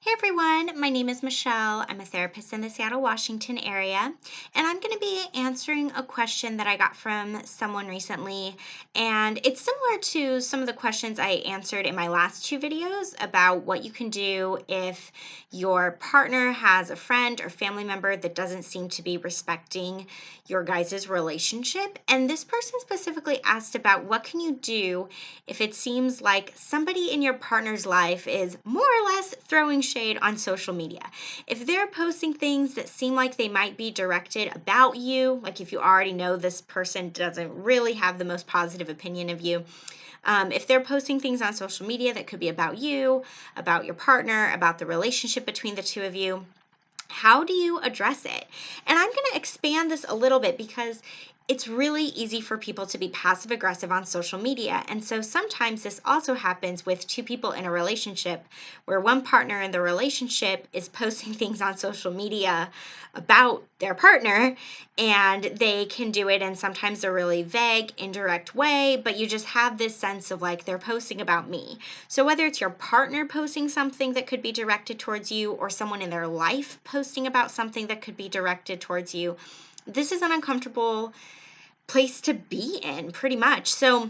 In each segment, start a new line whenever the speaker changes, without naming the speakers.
Hey everyone, my name is Michelle. I'm a therapist in the Seattle, Washington area, and I'm going to be answering a question that I got from someone recently. And it's similar to some of the questions I answered in my last two videos about what you can do if your partner has a friend or family member that doesn't seem to be respecting your guys' relationship. And this person specifically asked about what can you do if it seems like somebody in your partner's life is more or less throwing shade on social media. If they're posting things that seem like they might be directed about you, like if you already know this person doesn't really have the most positive opinion of you, if they're posting things on social media that could be about you, about your partner, about the relationship between the two of you, how do you address it? And I'm going to expand this a little bit because it's really easy for people to be passive aggressive on social media. And so sometimes this also happens with two people in a relationship where one partner in the relationship is posting things on social media about their partner, and they can do it in sometimes a really vague, indirect way, but you just have this sense of like they're posting about me. So whether it's your partner posting something that could be directed towards you or someone in their life posting about something that could be directed towards you, this is an uncomfortable place to be in pretty much. So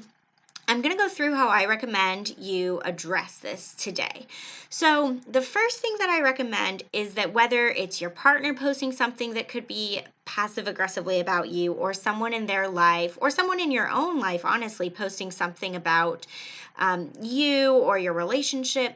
I'm going to go through how I recommend you address this today. So, the first thing that I recommend is that whether it's your partner posting something that could be passive aggressively about you, or someone in their life, or someone in your own life, honestly, posting something about you or your relationship,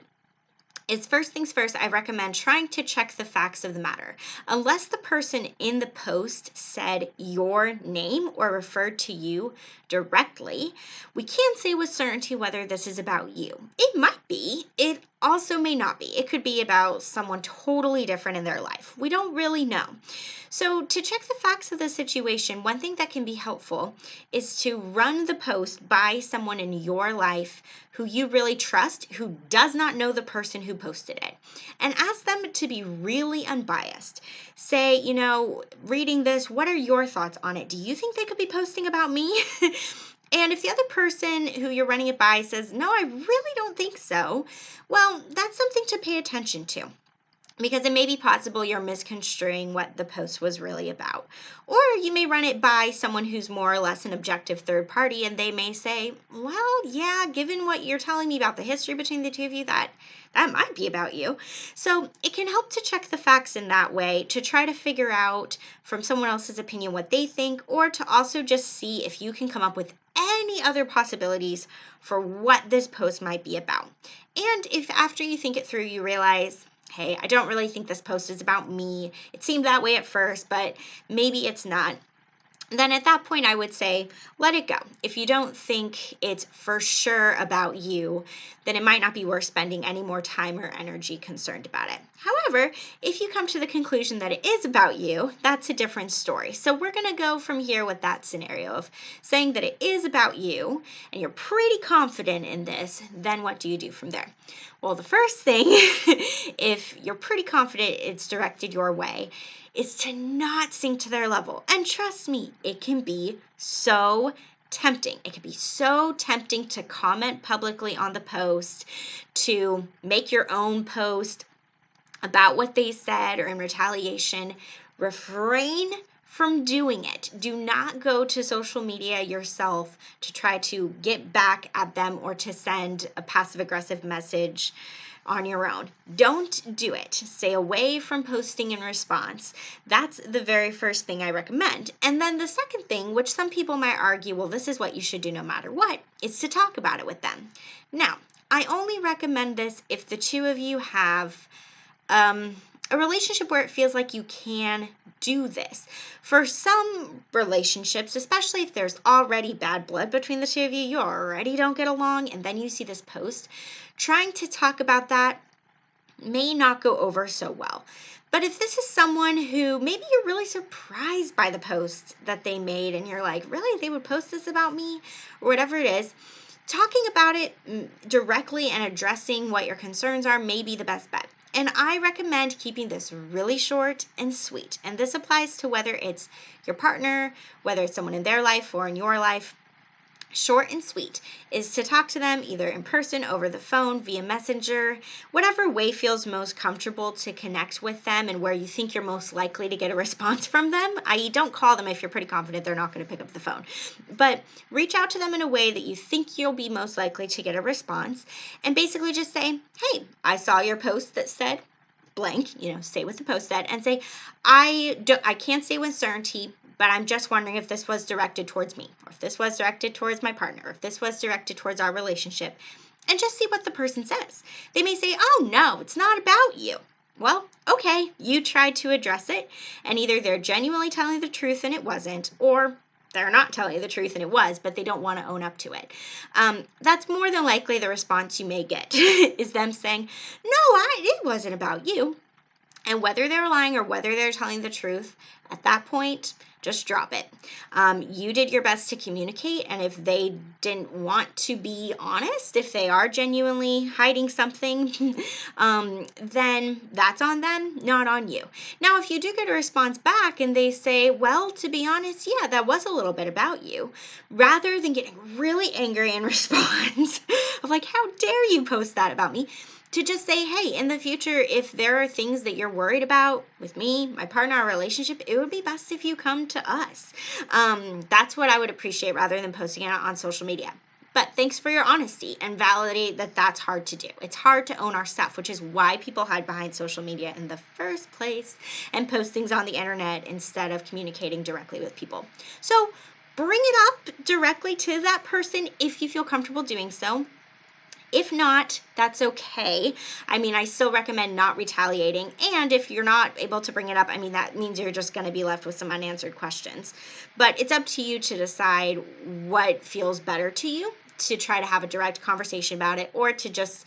is first things first, I recommend trying to check the facts of the matter. Unless the person in the post said your name or referred to you directly, we can't say with certainty whether this is about you. It might be. It also may not be. It could be about someone totally different in their life. We don't really know. So, to check the facts of the situation, one thing that can be helpful is to run the post by someone in your life who you really trust, who does not know the person who posted it, and ask them to be really unbiased. Say, reading this, what are your thoughts on it? Do you think they could be posting about me? And if the other person who you're running it by says, no, I really don't think so, well, that's something to pay attention to, because it may be possible you're misconstruing what the post was really about. Or you may run it by someone who's more or less an objective third party, and they may say, well, yeah, given what you're telling me about the history between the two of you, that might be about you. So it can help to check the facts in that way, to try to figure out from someone else's opinion what they think, or to also just see if you can come up with any other possibilities for what this post might be about. And if after you think it through, you realize, hey, I don't really think this post is about me. It seemed that way at first, but maybe it's not. Then at that point, I would say, let it go. If you don't think it's for sure about you, then it might not be worth spending any more time or energy concerned about it. However, if you come to the conclusion that it is about you, that's a different story. So we're going to go from here with that scenario of saying that it is about you and you're pretty confident in this. Then what do you do from there? Well, the first thing, if you're pretty confident it's directed your way, is to not sink to their level. And trust me, it can be so tempting. It can be so tempting to comment publicly on the post, to make your own post about what they said or in retaliation. Refrain from doing it. Do not go to social media yourself to try to get back at them or to send a passive aggressive message on your own. Don't do it. Stay away from posting in response. That's the very first thing I recommend. And then the second thing, which some people might argue, well, this is what you should do no matter what, is to talk about it with them. Now, I only recommend this if the two of you have a relationship where it feels like you can do this. For some relationships, especially if there's already bad blood between the two of you, you already don't get along, and then you see this post, trying to talk about that may not go over so well. But if this is someone who maybe you're really surprised by the post that they made and you're like, really, they would post this about me, or whatever it is, talking about it directly and addressing what your concerns are may be the best bet. And I recommend keeping this really short and sweet. And this applies to whether it's your partner, whether it's someone in their life or in your life. Short and sweet is to talk to them either in person, over the phone, via messenger, whatever way feels most comfortable to connect with them and where you think you're most likely to get a response from them. I.e., don't call them if you're pretty confident they're not going to pick up the phone, but reach out to them in a way that you think you'll be most likely to get a response, and basically just say, hey, I saw your post that said blank, say what the post said, and say, I can't say with certainty, but I'm just wondering if this was directed towards me, or if this was directed towards my partner, or if this was directed towards our relationship, and just see what the person says. They may say, oh no, it's not about you. Well, okay, you tried to address it, and either they're genuinely telling the truth and it wasn't, or they're not telling you the truth and it was, but they don't want to own up to it. That's more than likely the response you may get is them saying, no, it wasn't about you. And whether they're lying or whether they're telling the truth, at that point, just drop it. You did your best to communicate, and if they didn't want to be honest, if they are genuinely hiding something, then that's on them, not on you. Now, if you do get a response back and they say, well, to be honest, yeah, that was a little bit about you, rather than getting really angry in response of like, how dare you post that about me, to just say, hey, in the future, if there are things that you're worried about with me, my partner, our relationship, it would be best if you come to us. That's what I would appreciate rather than posting it on social media. But thanks for your honesty and validate that that's hard to do. It's hard to own our stuff, which is why people hide behind social media in the first place and post things on the internet instead of communicating directly with people. So bring it up directly to that person if you feel comfortable doing so. If not, that's okay. I still recommend not retaliating. And if you're not able to bring it up, that means you're just going to be left with some unanswered questions. But it's up to you to decide what feels better to you, to try to have a direct conversation about it, or to just,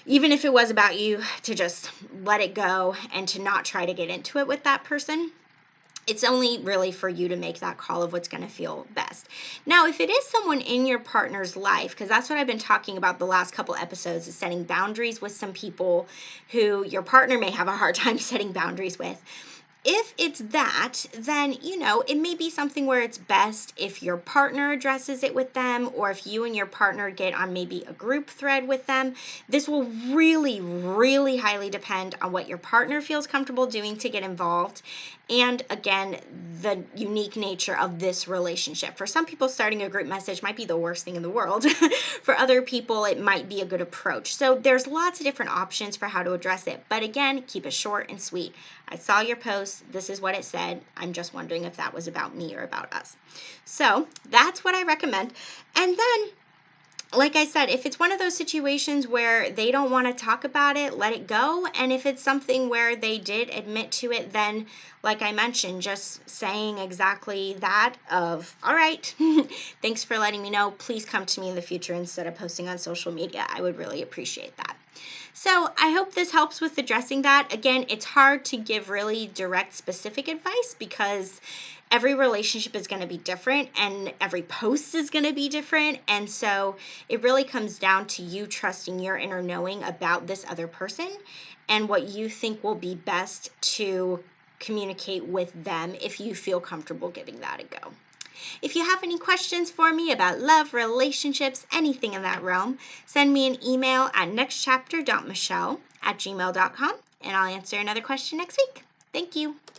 even if it was about you, to just let it go and to not try to get into it with that person. It's only really for you to make that call of what's going to feel best. Now, if it is someone in your partner's life, because that's what I've been talking about the last couple episodes, is setting boundaries with some people who your partner may have a hard time setting boundaries with. If it's that, then, it may be something where it's best if your partner addresses it with them, or if you and your partner get on maybe a group thread with them. This will really, really highly depend on what your partner feels comfortable doing to get involved. And again, the unique nature of this relationship. For some people, starting a group message might be the worst thing in the world. For other people, it might be a good approach. So there's lots of different options for how to address it. But again, keep it short and sweet. I saw your post. This is what it said. I'm just wondering if that was about me or about us. So that's what I recommend. And then, like I said, if it's one of those situations where they don't want to talk about it, let it go. And if it's something where they did admit to it, then, like I mentioned, just saying exactly that of, all right, thanks for letting me know. Please come to me in the future instead of posting on social media. I would really appreciate that. So I hope this helps with addressing that. Again, it's hard to give really direct, specific advice because every relationship is going to be different and every post is going to be different. And so it really comes down to you trusting your inner knowing about this other person and what you think will be best to communicate with them if you feel comfortable giving that a go. If you have any questions for me about love, relationships, anything in that realm, send me an email at nextchapter.michelle@gmail.com, and I'll answer another question next week. Thank you.